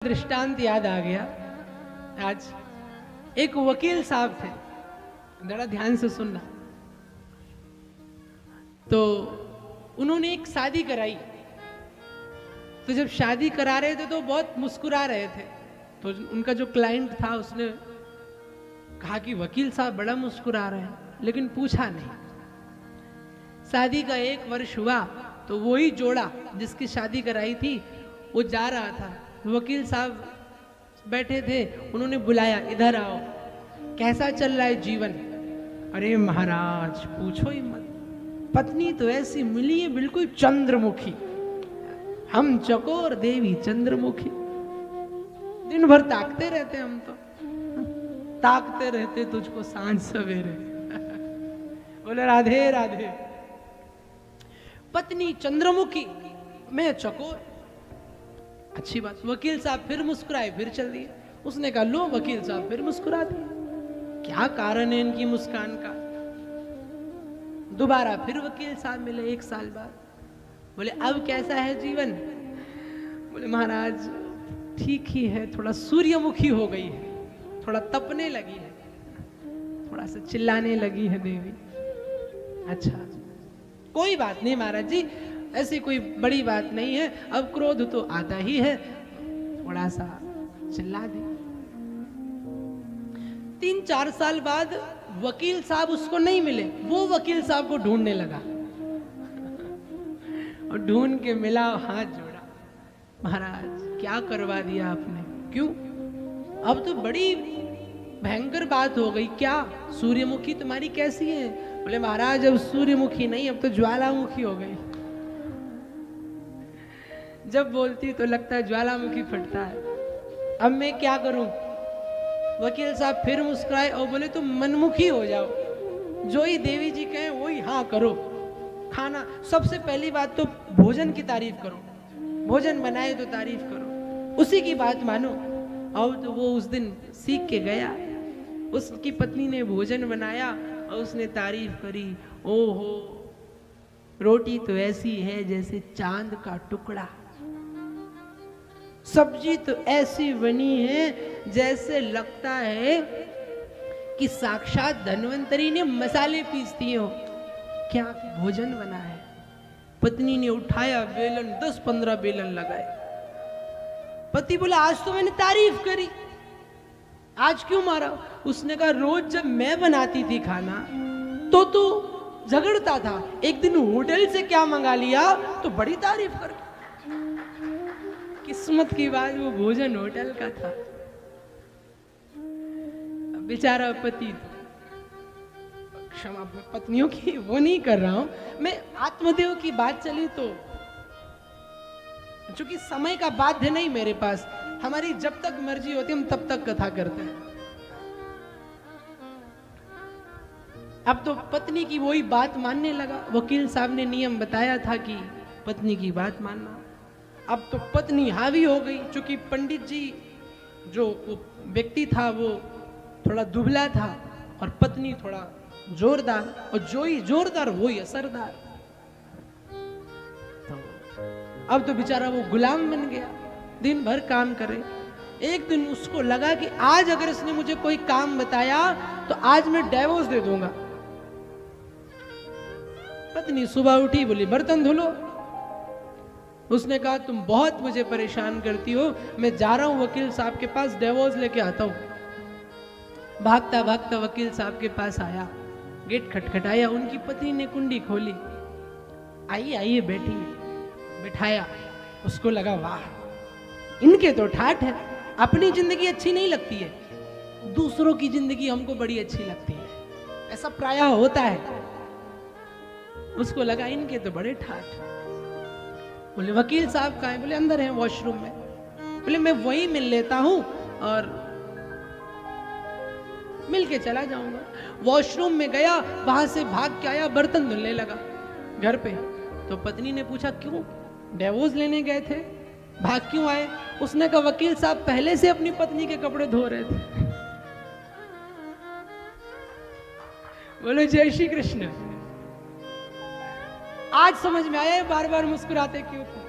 दृष्टांत याद आ गया। आज एक वकील साहब थे, जरा ध्यान से सुनना। तो उन्होंने एक शादी कराई। तो जब शादी करा रहे थे तो बहुत मुस्कुरा रहे थे। तो उनका जो क्लाइंट था उसने कहा कि वकील साहब बड़ा मुस्कुरा रहे हैं, लेकिन पूछा नहीं। शादी का 1 वर्ष हुआ तो वही जोड़ा जिसकी शादी कराई थी वो जा रहा था। वकील साहब बैठे थे, उन्होंने बुलाया, इधर आओ, कैसा चल रहा है जीवन। अरे महाराज पूछो ही मत, पत्नी तो ऐसी मिली है बिल्कुल चंद्रमुखी, हम चकोर देवी चंद्रमुखी। दिन भर ताकते रहते, हम तो ताकते रहते तुझको सांझ सवेरे। बोले राधे राधे। पत्नी चंद्रमुखी, मैं चकोर, अच्छी बात। वकील साहब फिर मुस्कुराए, फिर चल दिए। उसने कहा लो वकील साहब फिर मुस्कुरा दिए, क्या कारण है इनकी मुस्कान का। दोबारा फिर वकील साहब मिले 1 साल बाद। बोले अब कैसा है जीवन। बोले महाराज ठीक ही है, थोड़ा सूर्यमुखी हो गई है, थोड़ा तपने लगी है, थोड़ा सा चिल्लाने लगी है देवी। अच्छा कोई बात नहीं महाराज जी, ऐसी कोई बड़ी बात नहीं है, अब क्रोध तो आता ही है, थोड़ा सा चिल्ला दे। 3-4 साल बाद वकील साहब उसको नहीं मिले, वो वकील साहब को ढूंढने लगा और ढूंढ के मिला, हाथ जोड़ा, महाराज क्या करवा दिया आपने, क्यों, अब तो बड़ी भयंकर बात हो गई, क्या सूर्यमुखी तुम्हारी कैसी है। बोले महाराज अब सूर्यमुखी नहीं, अब तो ज्वालामुखी हो गई। जब बोलती तो लगता है ज्वालामुखी फटता है। अब मैं क्या करूं। वकील साहब फिर मुस्कुराए और बोले तुम मनमुखी हो जाओ, जो ही देवी जी कहें वही हाँ करो। खाना, सबसे पहली बात तो भोजन की तारीफ करो, भोजन बनाए तो तारीफ करो, उसी की बात मानो। अब तो वो उस दिन सीख के गया, उसकी पत्नी ने भोजन बनाया और उसने तारीफ करी, ओहो रोटी तो ऐसी है जैसे चांद का टुकड़ा, सब्जी तो ऐसी बनी है जैसे लगता है कि साक्षात धन्वंतरी ने मसाले पीस दिए हो, क्या भोजन बना है। पत्नी ने उठाया बेलन, 10-15 बेलन लगाए। पति बोला आज तो मैंने तारीफ करी, आज क्यों मारा। उसने कहा रोज जब मैं बनाती थी खाना तो तू झगड़ता था, एक दिन होटल से क्या मंगा लिया तो बड़ी तारीफ कर। किस्मत की बात वो भोजन होटल का था। बेचारा पति, क्षमा पत्नियों की वो नहीं कर रहा हूं मैं, आत्मदेव की बात चली तो, चूंकि समय का बाध्य नहीं मेरे पास, हमारी जब तक मर्जी होती हम तब तक कथा करते हैं। अब तो पत्नी की वही बात मानने लगा। वकील साहब ने नियम बताया था कि पत्नी की बात मानना। अब तो पत्नी हावी हो गई, चूंकि पंडित जी जो व्यक्ति था वो थोड़ा दुबला था और पत्नी थोड़ा जोरदार, और जो ही जोरदार वो ही असरदार। तो अब तो बेचारा वो गुलाम बन गया, दिन भर काम करे। एक दिन उसको लगा कि आज अगर इसने मुझे कोई काम बताया तो आज मैं डाइवोर्स दे दूंगा। पत्नी सुबह उठी, बोली बर्तन धुलो। उसने कहा तुम बहुत मुझे परेशान करती हो, मैं जा रहा हूं वकील साहब के पास, डिवोर्स लेके आता हूं। भागता भागता वकील साहब के पास आया, गेट खटखटाया, उनकी पत्नी ने कुंडी खोली, आइए आइए बैठिए, बिठाया। उसको लगा वाह इनके तो ठाठ है, अपनी जिंदगी अच्छी नहीं लगती है, दूसरों की जिंदगी हमको बड़ी अच्छी लगती है, ऐसा प्रायः होता है। उसको लगा इनके तो बड़े ठाठ। बोले वकील साहब कहाँ हैं। बोले अंदर हैं वॉशरूम में। बोले मैं वही मिल लेता हूं और मिल के चला जाऊंगा। वॉशरूम में गया, वहां से भाग के आया, बर्तन धुलने लगा घर पे। तो पत्नी ने पूछा क्यों, डिवोर्स लेने गए थे, भाग क्यों आए। उसने कहा वकील साहब पहले से अपनी पत्नी के कपड़े धो रहे थे। बोलो जय श्री कृष्ण। आज समझ में आया बार बार मुस्कुराते क्यों थे।